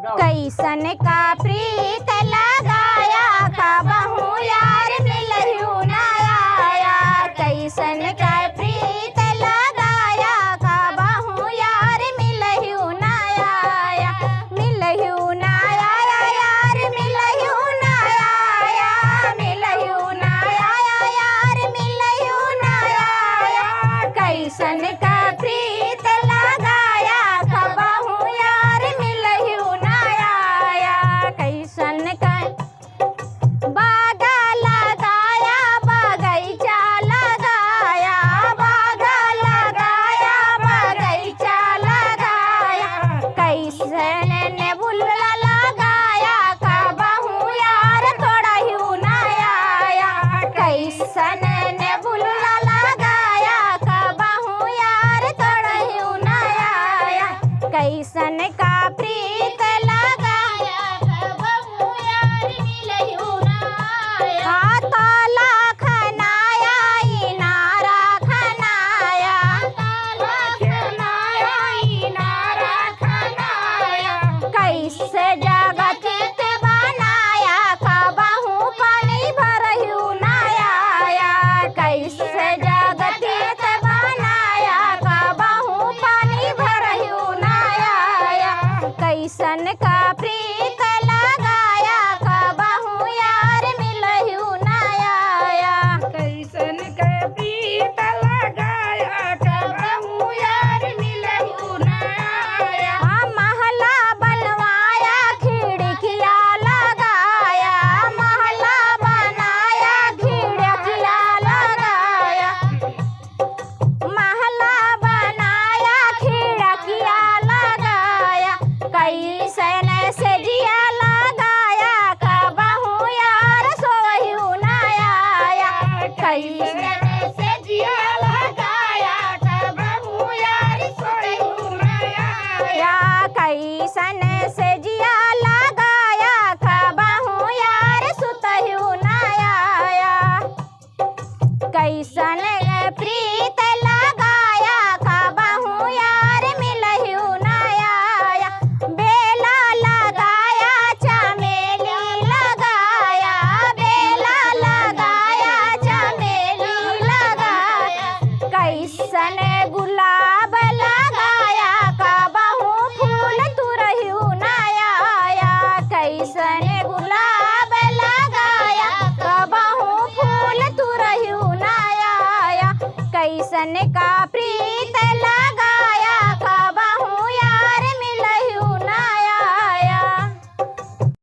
कैसन का प्रीत लगाया कबहू यार मिलहु न आया। कैसन का प्रीत लगाया कबहू यार मिलहु न आया। मिलहु न आया यार मिलहु न आया। मिलहु न आया यार मिलहु न आया। कैसन का प्रीत लगाया कबहू यार मिलहु न आया। कैसन का बागा लगाया बगैचा लगाया। बागा लगाया बगैचा लगाया। कैसन ने बुल्ला लगाया कबहू यार तोड़हु न आया। कैसन ने बुल्ला लगाया कबहू यार तोड़हु न आया। कैसन का प्रीत लगाया कबहू यार मिलहु न आया। ताला खनाया इनारा खनाया। ताला खनाया इनारा खनाया। कैसे जगत बनाया कबहू पानी भरहु न आया। कैसे जगत बनाया कबहू पानी भरहु न आया। कैसन का प्रीत लगाया कबहू यार मिलहु न आया। कैसन के प्रीत लगाया कबहू यार मिलहु न आया। महला बनवाया खिड़किया लगाया। महला बनाया खिड़किया लगाया। महला बनाया खिड़किया लगाया। कैसन से जिया लगाया कबहू यार सोहु न आया। कैसन से जिया लगाया कबहू यार सोहु न आया। कैसन से जिया लगाया कबहू यार सुतहु न आया। कैसन प्रीत लगाया कबहू यार मिलहु न आया। बेला लगाया चमेली लगाया। बेला लगाया चमेली लगाया। कैसन गुलाब लगाया कबहू फूल तुरहु न आया। कैसन गुलाब लगाया कबहू फूल तुरहु न आया। कैसन का